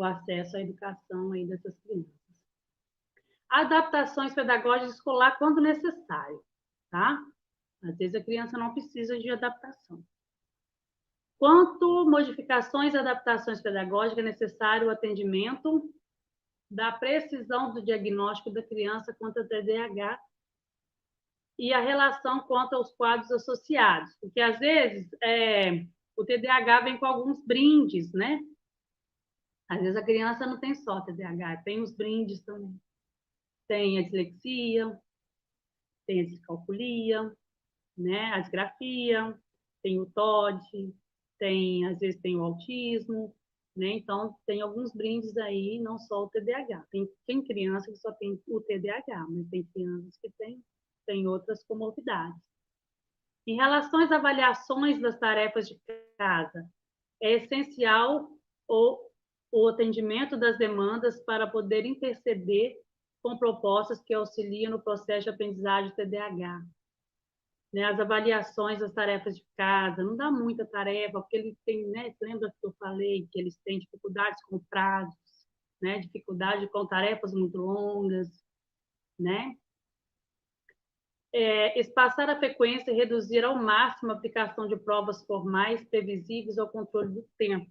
o acesso à educação aí dessas crianças. Adaptações pedagógicas escolar quando necessário, tá? Às vezes a criança não precisa de adaptação. Quanto modificações e adaptações pedagógicas é necessário o atendimento da precisão do diagnóstico da criança quanto ao TDAH e a relação quanto aos quadros associados, porque às vezes o TDAH vem com alguns brindes, né? Às vezes a criança não tem só TDAH, tem os brindes também. Tem a dislexia, tem a descalculia, né? A disgrafia, tem o TOD, às vezes tem o autismo, né? Então, tem alguns brindes aí, não só o TDAH. Tem criança que só tem o TDAH, mas tem crianças que têm outras comorbidades. Em relação às avaliações das tarefas de casa, é essencial o atendimento das demandas para poder interceder com propostas que auxiliam no processo de aprendizagem do TDAH. Né, as avaliações das tarefas de casa, não dá muita tarefa, porque eles têm, né, lembra que eu falei que eles têm dificuldades com prazos, né, dificuldade com tarefas muito longas, né? Espaçar a frequência e reduzir ao máximo a aplicação de provas formais previsíveis ao controle do tempo.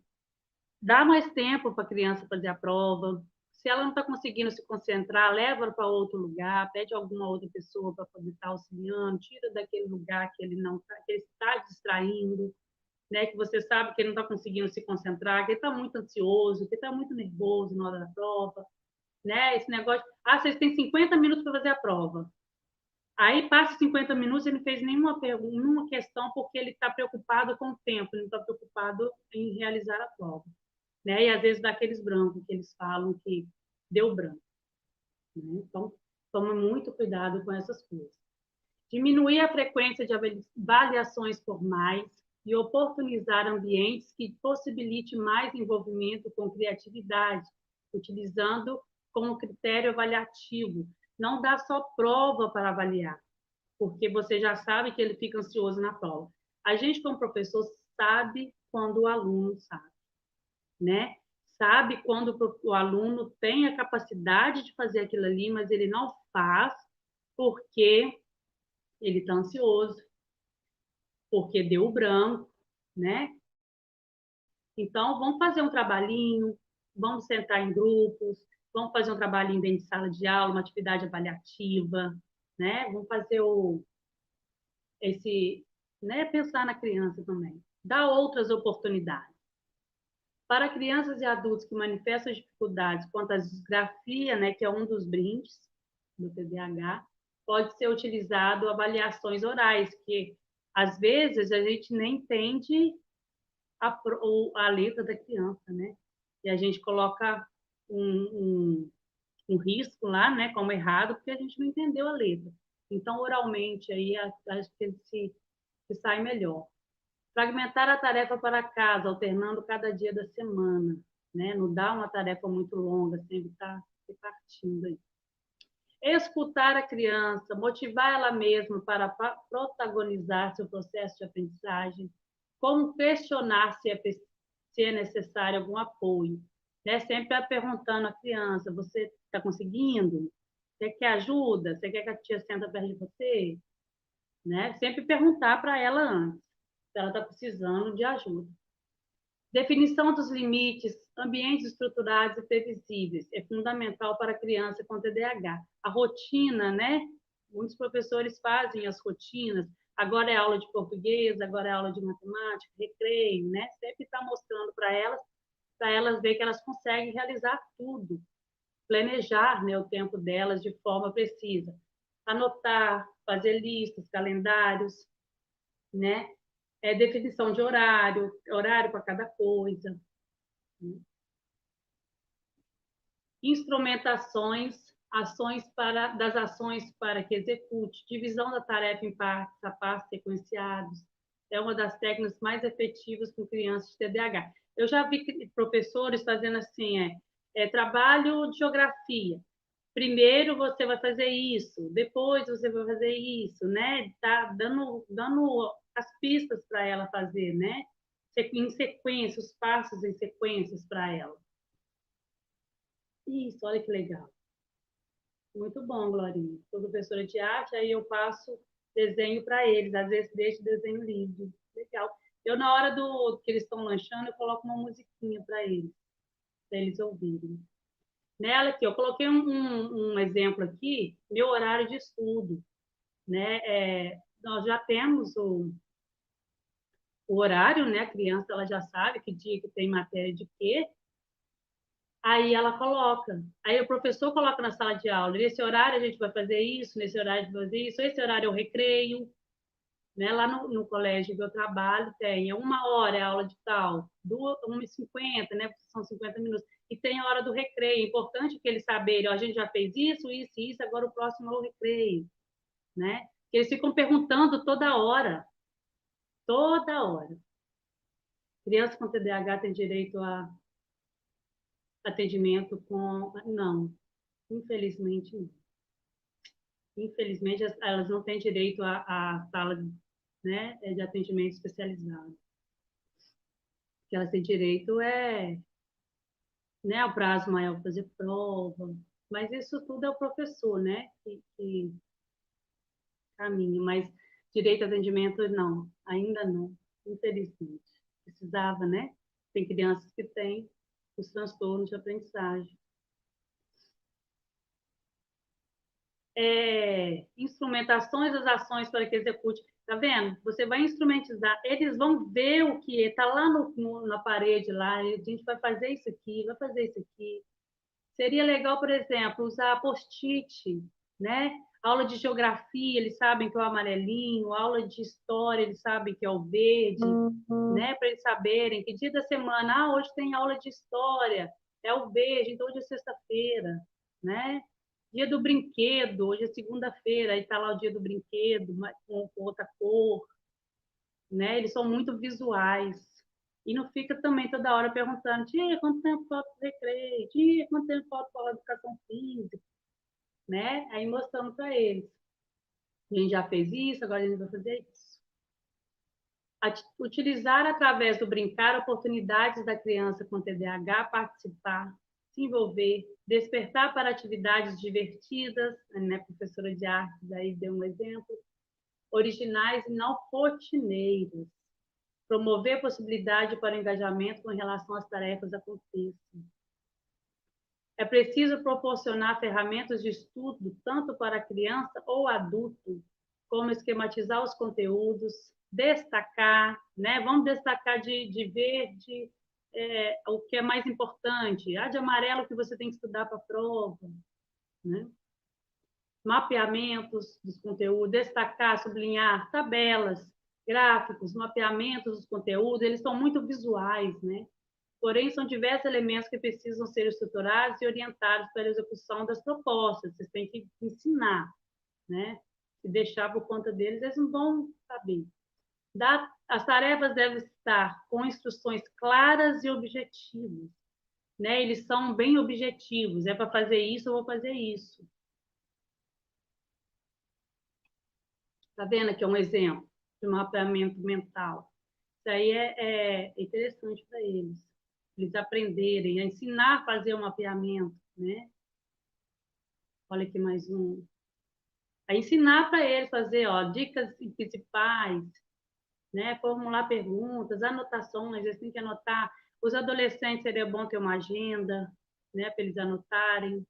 Dá mais tempo para a criança fazer a prova. Se ela não está conseguindo se concentrar, leva para outro lugar, pede alguma outra pessoa para poder estar auxiliando, tira daquele lugar que ele não tá, que ele está distraindo, né? Que você sabe que ele não está conseguindo se concentrar, que ele está muito ansioso, que está muito nervoso na hora da prova, né? Esse negócio, vocês têm 50 minutos para fazer a prova. Aí passa 50 minutos, ele não fez nenhuma pergunta, nenhuma questão, porque ele está preocupado com o tempo, ele não está preocupado em realizar a prova. Né? E às vezes dá aqueles brancos que eles falam que deu branco. Né? Então, toma muito cuidado com essas coisas. Diminuir a frequência de avaliações formais e oportunizar ambientes que possibilite mais envolvimento com criatividade, utilizando como critério avaliativo. Não dá só prova para avaliar, porque você já sabe que ele fica ansioso na prova. A gente, como professor, sabe quando o aluno sabe, né? Sabe quando o aluno tem a capacidade de fazer aquilo ali, mas ele não faz porque ele está ansioso, porque deu o branco, né? Então, vamos fazer um trabalhinho, vamos sentar em grupos, vamos fazer um trabalhinho dentro de sala de aula, uma atividade avaliativa, né? Vamos fazer né? Pensar na criança também. Dar outras oportunidades. Para crianças e adultos que manifestam dificuldades quanto à disgrafia, né, que é um dos brindes do TDAH, pode ser utilizado avaliações orais, que às vezes a gente nem entende a letra da criança, né? E a gente coloca um risco lá, né, como errado, porque a gente não entendeu a letra. Então, oralmente, aí acho que ele se sai melhor. Fragmentar a tarefa para casa, alternando cada dia da semana, né? Não dá uma tarefa muito longa, sempre está se partindo aí. Escutar a criança, motivar ela mesma para protagonizar seu processo de aprendizagem, como questionar se é necessário algum apoio, né? Sempre perguntando à criança, você está conseguindo? Você quer ajuda? Você quer que a tia senta perto de você? Né? Sempre perguntar para ela antes, se ela está precisando de ajuda. Definição dos limites, ambientes estruturados e previsíveis, é fundamental para a criança com TDAH. A rotina, né? Muitos professores fazem as rotinas, agora é aula de português, agora é aula de matemática, recreio, né? Sempre está mostrando para elas ver que elas conseguem realizar tudo, planejar, né, o tempo delas de forma precisa. Anotar, fazer listas, calendários, né? Definição de horário para cada coisa. Instrumentações, das ações para que execute, divisão da tarefa em partes, a passos sequenciados, é uma das técnicas mais efetivas com crianças de TDAH. Eu já vi professores fazendo assim, trabalho de geografia. Primeiro você vai fazer isso, depois você vai fazer isso, né? Tá dando as pistas para ela fazer, né? Em sequência, os passos em sequências para ela. Isso, olha que legal. Muito bom, Glorinha. Sou professora de arte, aí eu passo desenho para eles, às vezes deixo desenho livre. Legal. Eu, na hora que eles estão lanchando, eu coloco uma musiquinha para eles ouvirem. Nela aqui, eu coloquei um exemplo aqui, meu horário de estudo. Né? Nós já temos o horário, né? A criança ela já sabe que dia que tem matéria de quê, aí ela coloca. Aí o professor coloca na sala de aula, nesse horário a gente vai fazer isso, nesse horário a gente vai fazer isso, esse horário é o recreio. Né? Lá no colégio que eu trabalho tem 1 hora é aula de tal, 1h50, né? São 50 minutos. E tem a hora do recreio. É importante que eles saberem, ó, a gente já fez isso, isso, isso, agora o próximo é o recreio. Né? Eles ficam perguntando toda hora. Toda hora. Criança com TDAH tem direito a atendimento com... Não, infelizmente não. Infelizmente, elas não têm direito à sala, né, de atendimento especializado. O que elas têm direito né, ao prazo maior para fazer prova, mas isso tudo é o professor, né, que caminha, mas direito a atendimento não, ainda não, infelizmente. Precisava, né? Tem crianças que têm os transtornos de aprendizagem. Instrumentações das ações para que execute. Tá vendo? Você vai instrumentizar, eles vão ver o que está lá na parede, lá, a gente vai fazer isso aqui, vai fazer isso aqui. Seria legal, por exemplo, usar post-it, né? Aula de geografia, eles sabem que é o amarelinho, aula de história, eles sabem que é o verde, né? Para eles saberem que dia da semana, hoje tem aula de história, é o verde, então hoje é sexta-feira, né? Dia do brinquedo, hoje é segunda-feira, aí está lá o dia do brinquedo, com outra cor, né? Eles são muito visuais. E não fica também toda hora perguntando, tia, quanto tempo falta para o recreio? Tia, quanto tempo falta para a educação física? Né? Aí mostrando para eles. A gente já fez isso, agora a gente vai fazer isso. Utilizar através do brincar oportunidades da criança com TDAH participar, se envolver, despertar para atividades divertidas, né? Professora de artes aí deu um exemplo, originais e não rotineiras. Promover possibilidade para o engajamento com relação às tarefas a contexto. É preciso proporcionar ferramentas de estudo tanto para criança ou adulto, como esquematizar os conteúdos, destacar, né? Vamos destacar de verde o que é mais importante, de amarelo que você tem que estudar para a prova, né? Mapeamentos dos conteúdos, destacar, sublinhar tabelas, gráficos, mapeamentos dos conteúdos, eles são muito visuais, né? Porém, são diversos elementos que precisam ser estruturados e orientados para a execução das propostas. Vocês têm que ensinar, né? Se deixar por conta deles, eles não vão saber. As tarefas devem estar com instruções claras e objetivas, né? Eles são bem objetivos. É para fazer isso, eu vou fazer isso. Tá vendo aqui um exemplo de mapeamento mental? Isso aí é interessante para eles aprenderem, a ensinar a fazer um mapeamento, né? Olha aqui mais um. A ensinar para eles fazer, ó, dicas principais, né? Formular perguntas, anotações, eles têm que anotar. Os adolescentes seria bom ter uma agenda, né? Para eles anotarem.